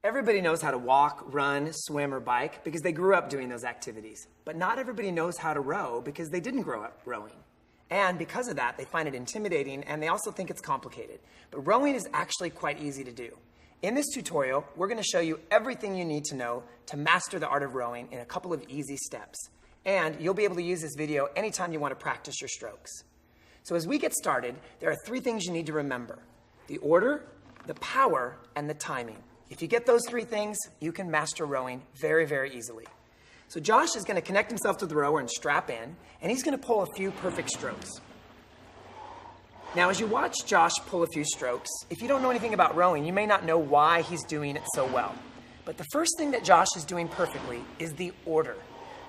Everybody knows how to walk, run, swim, or bike because they grew up doing those activities. But not everybody knows how to row because they didn't grow up rowing. And because of that, they find it intimidating and they also think it's complicated. But rowing is actually quite easy to do. In this tutorial, we're going to show you everything you need to know to master the art of rowing in a couple of easy steps. And you'll be able to use this video anytime you want to practice your strokes. So as we get started, there are three things you need to remember: the order, the power, and the timing. If you get those three things, you can master rowing very, very easily. So Josh is going to connect himself to the rower and strap in, and he's going to pull a few perfect strokes. Now, as you watch Josh pull a few strokes, if you don't know anything about rowing, you may not know why he's doing it so well. But the first thing that Josh is doing perfectly is the order.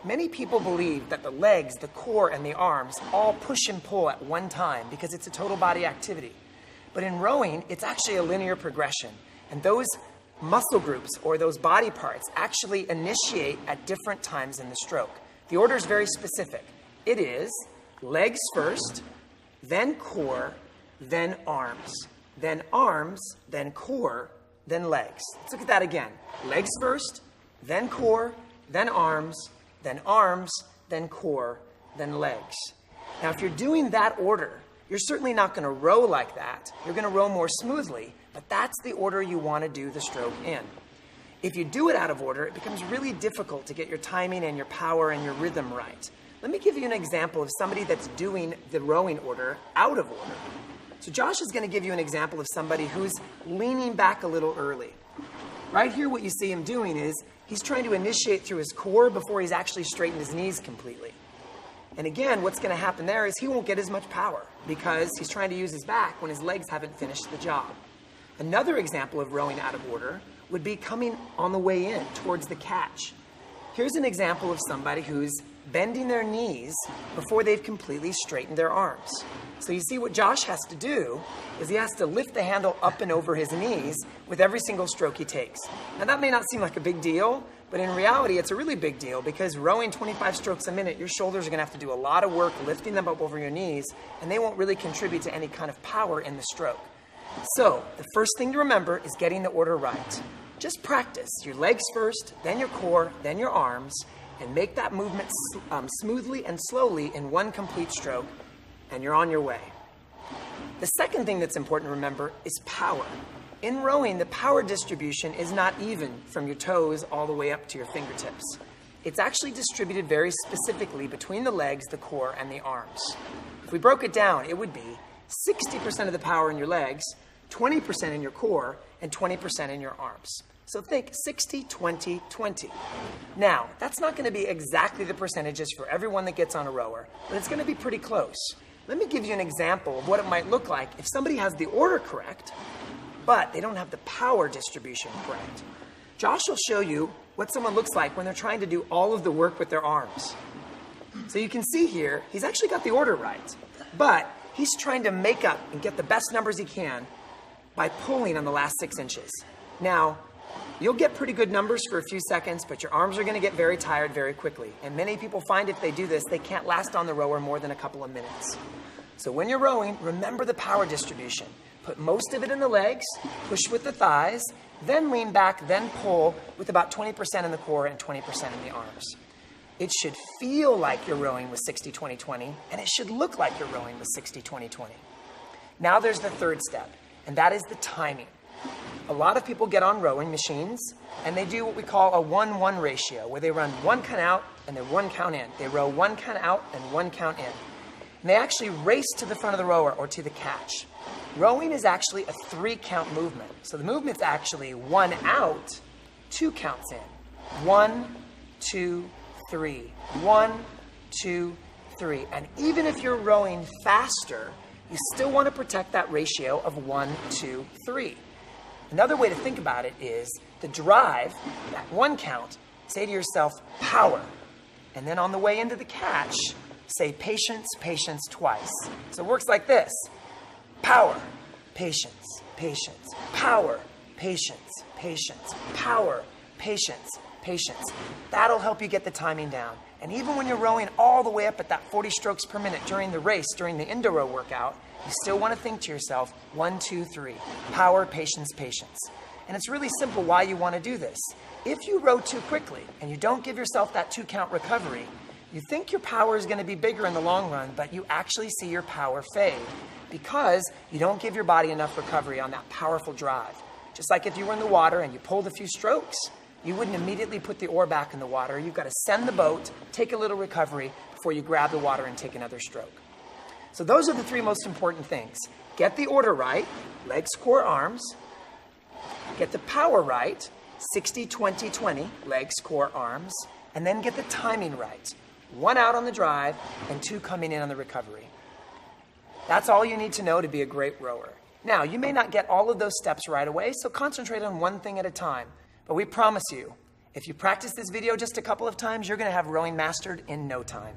Many people believe that the legs, the core, and the arms all push and pull at one time because it's a total body activity. But in rowing, it's actually a linear progression, and those muscle groups or those body parts actually initiate at different times in the stroke. The order is very specific. It is legs first, then core, then arms, then core, then legs. Let's look at that again. Legs first, then core, then arms, then core, then legs. Now, if you're doing that order, you're certainly not going to row like that. You're going to row more smoothly, but that's the order you want to do the stroke in. If you do it out of order, it becomes really difficult to get your timing and your power and your rhythm right. Let me give you an example of somebody that's doing the rowing order out of order. So Josh is going to give you an example of somebody who's leaning back a little early. Right here, what you see him doing is he's trying to initiate through his core before he's actually straightened his knees completely. And again, what's going to happen there is he won't get as much power because he's trying to use his back when his legs haven't finished the job. Another example of rowing out of order would be coming on the way in towards the catch. Here's an example of somebody who's bending their knees before they've completely straightened their arms. So you see what Josh has to do is he has to lift the handle up and over his knees with every single stroke he takes. Now that may not seem like a big deal, but in reality it's a really big deal because rowing 25 strokes a minute, your shoulders are going to have to do a lot of work lifting them up over your knees, and they won't really contribute to any kind of power in the stroke. So the first thing to remember is getting the order right. Just practice your legs first, then your core, then your arms, and make that movement smoothly and slowly in one complete stroke, and you're on your way. The second thing that's important to remember is power. In rowing, the power distribution is not even from your toes all the way up to your fingertips. It's actually distributed very specifically between the legs, the core, and the arms. If we broke it down, it would be 60% of the power in your legs, 20% in your core, and 20% in your arms. So think 60, 20, 20. Now, that's not going to be exactly the percentages for everyone that gets on a rower, but it's going to be pretty close. Let me give you an example of what it might look like if somebody has the order correct, but they don't have the power distribution correct. Josh will show you what someone looks like when they're trying to do all of the work with their arms. So you can see here, he's actually got the order right, but he's trying to make up and get the best numbers he can by pulling on the last 6 inches. Now, you'll get pretty good numbers for a few seconds, but your arms are going to get very tired very quickly. And many people find if they do this, they can't last on the rower more than a couple of minutes. So when you're rowing, remember the power distribution. Put most of it in the legs, push with the thighs, then lean back, then pull with about 20% in the core and 20% in the arms. It should feel like you're rowing with 60-20-20, and it should look like you're rowing with 60-20-20. Now there's the third step, and that is the timing. A lot of people get on rowing machines, and they do what we call a 1-1 ratio, where they run 1 count out and then 1 count in. They row 1 count out and 1 count in. And they actually race to the front of the rower or to the catch. Rowing is actually a 3-count movement. So the movement's actually 1 out, 2 counts in. 1, 2, 3. 1, 2, 3. And even if you're rowing faster, you still want to protect that ratio of 1, 2, 3. Another way to think about it is the drive, that 1 count, say to yourself, power. And then on the way into the catch, say patience, patience twice. So it works like this. Power, patience, patience, power, patience, patience, power, patience, patience. That'll help you get the timing down. And even when you're rowing all the way up at that 40 strokes per minute during the race, during the indoor row workout, you still want to think to yourself, 1, 2, 3, power, patience, patience. And it's really simple why you want to do this. If you row too quickly and you don't give yourself that 2-count recovery, you think your power is going to be bigger in the long run, but you actually see your power fade because you don't give your body enough recovery on that powerful drive. Just like if you were in the water and you pulled a few strokes, you wouldn't immediately put the oar back in the water. You've got to send the boat, take a little recovery before you grab the water and take another stroke. So those are the 3 most important things. Get the order right, legs, core, arms. Get the power right, 60-20-20, legs, core, arms. And then get the timing right. 1 out on the drive and 2 coming in on the recovery. That's all you need to know to be a great rower. Now, you may not get all of those steps right away, so concentrate on one thing at a time. But we promise you, if you practice this video just a couple of times, you're going to have rowing mastered in no time.